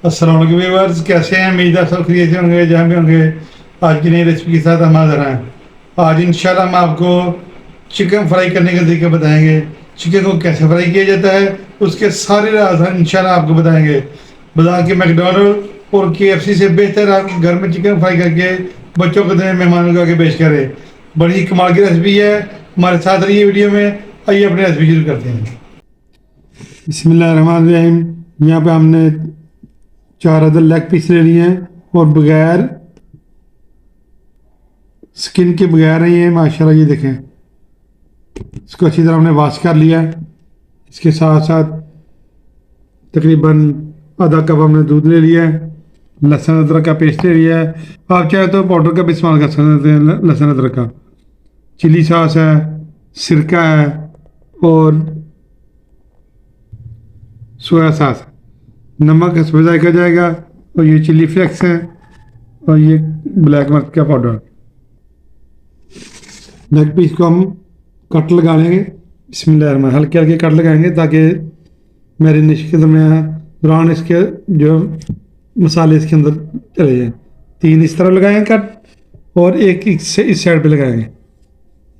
अस्सलाम वालेकुम व्यूअर्स, कैसे हैं? उम्मीद है सब खैरियत से होंगे जहाँ भी होंगे। आज की नई रेसिपी के साथ हम हाज़िर हैं। आज इंशाल्लाह हम आपको चिकन फ्राई करने का तरीका बताएंगे। चिकन को कैसे फ्राई किया जाता है उसके सारे राज हम इंशाल्लाह आपको बताएंगे। बता के मैकडोनल्ड और KFC से बेहतर आप घर में चिकन फ्राई करके बच्चों को दें, मेहमानों को आके पेश करें। बड़ी कमाल की रेसिपी है, हमारे साथ रहिए वीडियो में। आइए अपनी रेसिपी शुरू करते हैं। बिस्मिल्लाहिर्रहमानिर्रहीम। यहाँ पे हमने 4 अदर लेग पीस ले लिए हैं और बगैर स्किन के बगैर ही हैं माशाल्लाह। ये देखें, इसको अच्छी तरह हमने वॉश कर लिया है। इसके साथ साथ तकरीबन आधा कप हमने दूध ले लिया है। लहसुन अदरक का पेस्ट ले लिया है। आप चाहे तो पाउडर का भी इस्तेमाल कर सकते हैं, लहसुन अदरक का। चिली सॉस है, सिरका है और सोया सॉस है। नमक इसमें जायका जाएगा और ये चिली फ्लेक्स है और ये ब्लैक मिर्च का पाउडर। लेग पीस को हम कट लगा लेंगे। बिस्मिल्लाह, हल्के हल्के कट लगाएंगे ताकि मैरिनेशन के दौरान इसके जो मसाले इसके अंदर चले जाएं। 3 इस तरह लगाएंगे कट और एक इस साइड पे लगाएंगे।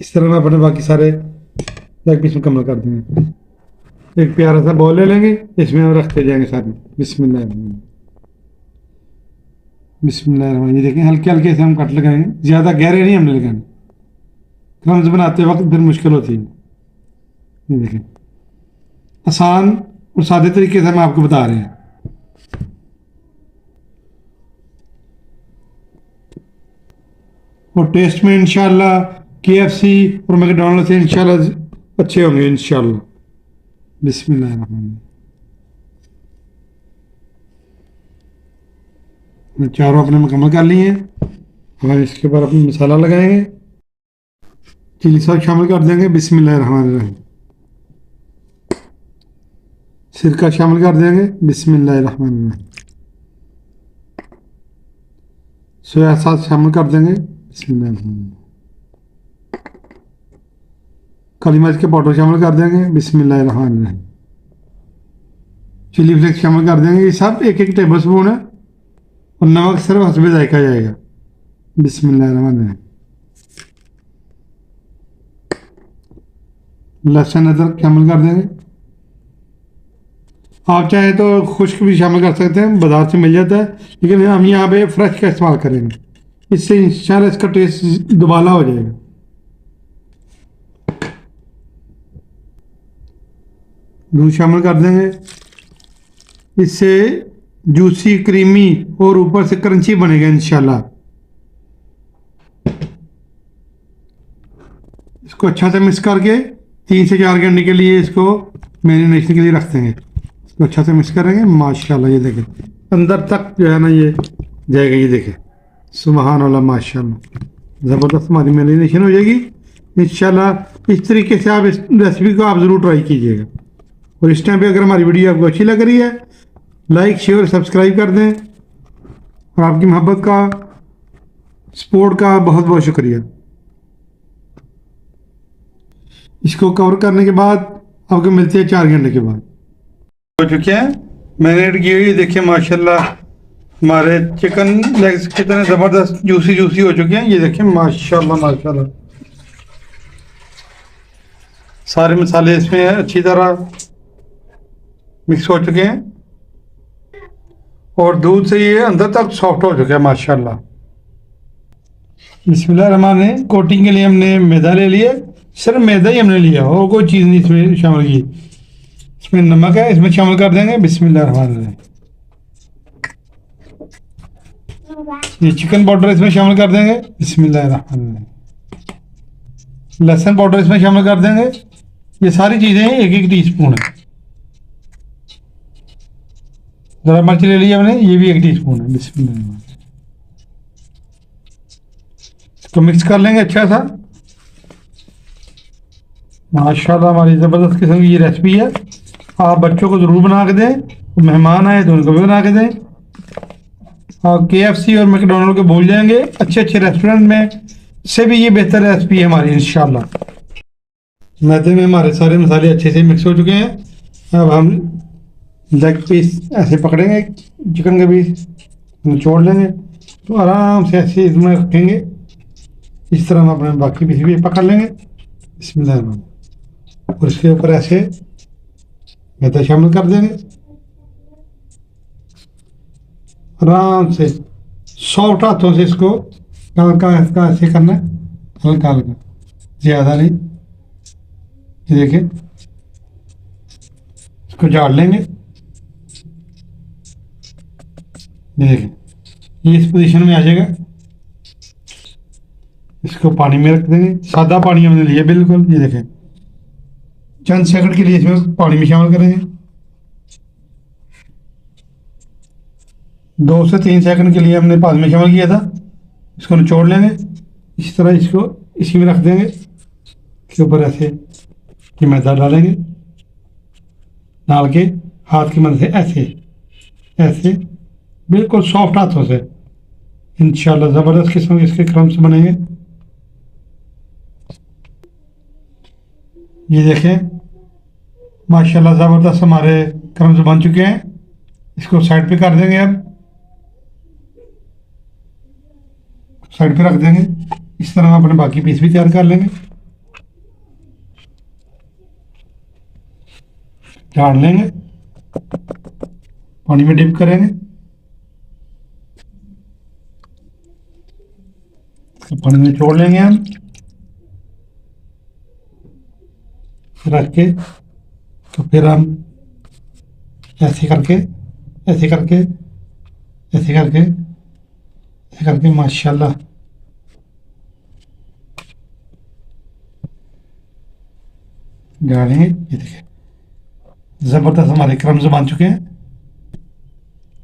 इस तरह में अपने बाकी सारे लेग पीस मुकम्मल कर देंगे। एक प्यारा सा बॉल ले लेंगे, इसमें हम रखते जाएंगे सारे। बिस्मिल्लाह बिस्मिल्लाह। ये देखें, हल्के हल्के से हम कट लगाएंगे, ज़्यादा गहरे नहीं हमने लगाने। क्रम्स बनाते वक्त फिर मुश्किल होती है। ये देखें, आसान और सादे तरीके से हम आपको बता रहे हैं। और टेस्ट में इंशाल्लाह KFC और मैकडोनल्ड से इंशाल्लाह अच्छे होंगे इंशाल्लाह। बिस्मिल्लाहिर्रहमानिर्रहीम। चारों अपने मुकम्मल कर लिए हैं। हम इसके ऊपर अपना मसाला लगाएंगे। चिली सॉस शामिल कर देंगे। बिस्मिल्लाहिर्रहमानिर्रहीम। सिरका शामिल कर देंगे। बिस्मिल्लाहिर्रहमानिर्रहीम। सोया सॉस शामिल कर देंगे। बिस्मिल्लाहिर्रहमानिर्रहीम। काली मिर्च के पाउडर शामिल कर देंगे। बिस्मिल्लाहिर्रहमानिर्रहीम। चिली फ्लेक्स शामिल कर देंगे। ये सब 1-1 टेबल स्पून है और नमक सिर्फ हस्बे जायका जाएगा। बिस्मिल्लाहिर्रहमानिर्रहीम। लहसुन अदरक शामिल कर देंगे। आप चाहे तो खुश्क भी शामिल कर सकते हैं, बाजार से मिल जाता है, लेकिन हम यहाँ पे फ्रेश का इस्तेमाल करेंगे। इससे इंशाल्लाह इसका टेस्ट दुबाला हो जाएगा। दूध शामिल कर देंगे। इससे जूसी, क्रीमी और ऊपर से क्रंची बनेगा इंशाल्लाह। इसको अच्छा से मिक्स करके 3 से 4 घंटे के लिए इसको मैरिनेशन के लिए रख देंगे। इसको अच्छा से मिक्स करेंगे माशाल्लाह। ये देखें, अंदर तक जो है ना ये जाएगा। ये देखें, सुबहान अल्लाह, माशाल्लाह, ज़बरदस्त हमारी मैरिनेशन हो जाएगी इंशाल्लाह। इस तरीके से आप इस रेसिपी को आप ज़रूर ट्राई कीजिएगा। और इस टाइम पे अगर हमारी वीडियो आपको अच्छी लग रही है, लाइक शेयर सब्सक्राइब कर दें। और आपकी मोहब्बत का, सपोर्ट का बहुत बहुत शुक्रिया। इसको कवर करने के बाद आपको मिलती है 4 घंटे के बाद। हो चुके हैं मैरिनेट की हुई। देखिए माशाल्लाह हमारे चिकन लेग्स कितने ज़बरदस्त जूसी जूसी हो चुके हैं। ये देखिए माशाल्लाह माशाल्लाह, सारे मसाले इसमें अच्छी तरह मिक्स हो चुके हैं और दूध से ये अंदर तक सॉफ्ट हो चुका है माशाल्लाह। बिस्मिल्लाहिर्रहमानिर्रहीम। कोटिंग के लिए हमने मैदा ले लिया, सिर्फ मैदा ही हमने लिया और कोई चीज़ नहीं इसमें शामिल की। इसमें नमक है, इसमें शामिल कर देंगे। बिस्मिल्लाहिर्रहमानिर्रहीम। ये चिकन पाउडर इसमें शामिल कर देंगे। बिस्मिल्लाहिर्रहमानिर्रहीम। लहसुन पाउडर इसमें शामिल कर देंगे। ये सारी चीज़ें 1-1 टीस्पून है। ज़रा मिर्च ले लिया हमने, ये भी 1 टीस्पून है। बिस्मिल्लाह। इसको मिक्स कर लेंगे अच्छा सा। माशाल्लाह हमारी ज़बरदस्त किस्म की ये रेसिपी है। आप बच्चों को ज़रूर बना के दें, मेहमान आए तो उनको भी बना के दें। और KFC और मैकडोनल्ड को भूल जाएंगे, अच्छे अच्छे रेस्टोरेंट में से भी ये बेहतर रेसिपी है हमारी इंशाल्लाह। मैदे में हमारे सारे मसाले अच्छे से मिक्स हो चुके हैं। अब हम लेग पीस ऐसे पकड़ेंगे, चिकन के पीस निचोड़ लेंगे तो आराम से ऐसे इसमें रखेंगे। इस तरह हम अपने बाकी पीस भी पकड़ लेंगे। बिस्मिल्लाह, और इसके ऊपर ऐसे मैदा शामिल कर देंगे। आराम से सॉफ्ट हाथों से इसको हल्का हल्का ऐसे करना है, हल्का हल्का, ज़्यादा नहीं। ये देखिए, इसको झाड़ लेंगे। ये देखिए, ये इस पोजीशन में आ जाएगा। इसको पानी में रख देंगे, सादा पानी हमने लिया बिल्कुल। ये देखें, चंद सेकंड के लिए इसमें पानी में शामिल करेंगे। 2 से 3 सेकंड के लिए हमने पानी में शामिल किया था। इसको निचोड़ लेंगे। इस तरह इसको इसी में रख देंगे। इसके ऊपर ऐसे कि मैदा डालेंगे, डाल के हाथ की मदद से ऐसे ऐसे बिल्कुल सॉफ्ट हाथों से इंशाल्लाह ज़बरदस्त किस्म के इसके क्रम्स बनेंगे। ये देखें, माशाल्लाह ज़बरदस्त हमारे क्रम्स बन चुके हैं। इसको साइड पे कर देंगे। अब साइड पे रख देंगे। इस तरह हम अपने बाकी पीस भी तैयार कर लेंगे। झाड़ लेंगे, पानी में डिप करेंगे, तो पानी में छोड़ लेंगे हम। रख के तो फिर हम ऐसे करके ऐसे करके ऐसे करके ऐसे करके माशाल्लाह गाड़ेंगे। ये देखिए, ज़बरदस्त हमारे क्रम्स बन चुके हैं।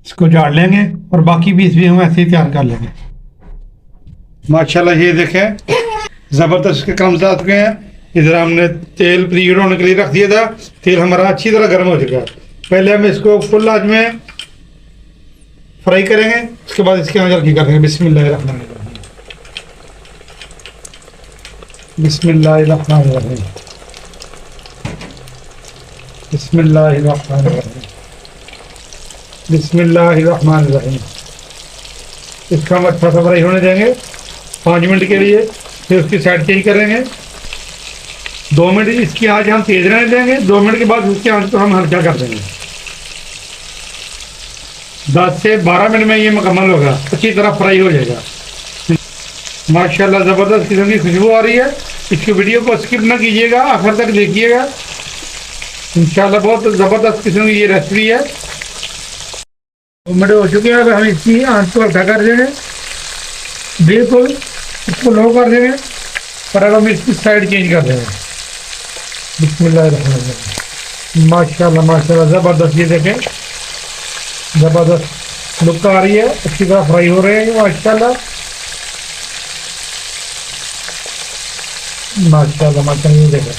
इसको झाड़ लेंगे और बाकी पीस भी हम ऐसे ही तैयार कर लेंगे। माशाल्लाह ये देखें, ज़बरदस्त इसके क्रम्स आ चुके हैं। इधर हमने तेल प्रीहीट होने के लिए रख दिया था। तेल हमारा अच्छी तरह गर्म हो चुका है। पहले हम इसको फुल आंच में फ्राई करेंगे, उसके बाद इसके आंच हल्की कर देंगे। बिस्मिल्लाहिर्रहमानिर्रहीम, बिस्मिल्लाहिर्रहमानिर्रहीम, बिस्मिल्लाहिर्रहमानिर्रहीम, बिस्मिल्लाहिर्रहमानिर्रहीम। इसका हम अच्छा सा फ्राई होने देंगे 5 मिनट के लिए। फिर उसकी साइड चेंज करेंगे। 2 मिनट इसकी आंच हम तेज रहने देंगे। 2 मिनट के बाद उसकी आंच को हम हल्का कर देंगे। 10 से 12 मिनट में ये मुकम्मल होगा, अच्छी तरह फ्राई हो जाएगा। माशाल्लाह ज़बरदस्त किस्म की खुशबू आ रही है। इसकी वीडियो को स्किप ना कीजिएगा, आखिर तक देखिएगा। इंशाल्लाह बहुत ज़बरदस्त किस्म की ये रेसिपी है। 2 मिनट हो चुके हैं। अब हम इसकी आंच को हल्का कर देंगे, बिल्कुल इसको लो कर देंगे। पर अब हम इसकी साइड चेंज कर देंगे। बिस्मिल्लाहिर्रहमानिर्रहीम, माशाल्लाह माशाल्लाह ज़बरदस्त। ये देखें, ज़बरदस्त लुक आ रही है, अच्छी तरह फ्राई हो रहे हैं माशाल्लाह माशाल्लाह माशाल्लाह। ये देखें,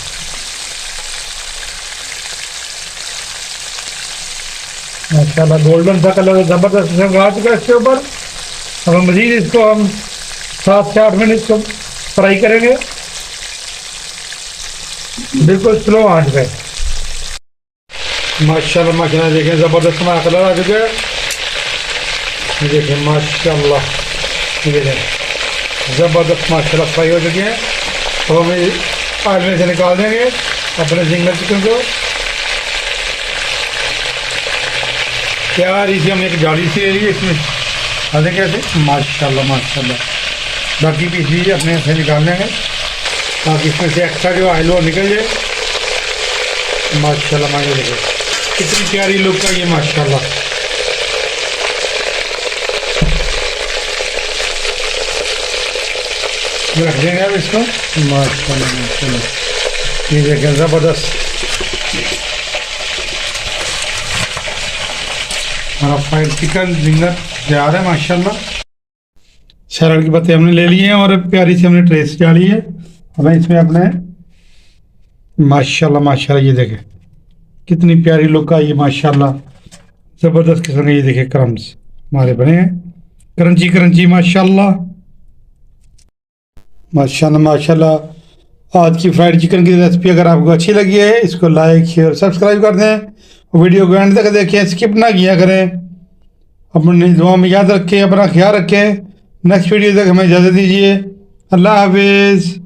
माशाल्लाह गोल्डन सा कलर ज़बरदस्त आ चुका है इसके ऊपर। अब हम मज़ीद इसको हम 7 से 8 मिनट इसको फ्राई करेंगे, बिल्कुल स्लो आंच पे। माशाल्लाह माशाल्लाह देखें, ज़बरदस्त हमारा कलर आ चुका है। ये देखें माशाल्लाह, ये देखें ज़बरदस्त माशाल्लाह फ्राई हो चुके हैं। अब हम ऑयल में से निकाल देंगे अपने जिंगर चिकन को। यार इसे हम एक जाली से ले लिए, इसमें हल्के कैसे माशाल्लाह माशाल्लाह। बाकी पीस भी अपने से निकाल लेंगे ताकि इसमें से एक्स्ट्रा जो ऑयल वो निकल जाए। माशाल्लाह माशाल्लाह देखो कितनी प्यारी लुक का ये माशाल्लाह। रख देंगे अब इसको। माशाल्लाह माशाल्लाह, ये देखें ज़बरदस्त हमारा फ्राइड चिकन जिंगर तैयार है माशाल्लाह। सैलड की पत्ते हमने ले लिए हैं और प्यारी सी हमने ट्रेस डाली है। अब इसमें अपने माशाल्लाह माशाल्लाह, ये देखें कितनी प्यारी लुक आई है माशाल्लाह। ज़बरदस्त किस्म के ये देखें क्रम्स हमारे बने हैं, क्रंची क्रंची माशाल्लाह माशाल्लाह माशाल्लाह। आज की फ्राइड चिकन की रेसिपी अगर आपको अच्छी लगी है, इसको लाइक शेयर सब्सक्राइब कर दें वीडियो को एंड तक देखें, स्किप ना किया करें। अपनी दुआ में याद रखें, अपना ख्याल रखें। नेक्स्ट वीडियो तक हमें इजाज़त दीजिए। अल्लाह हाफिज़।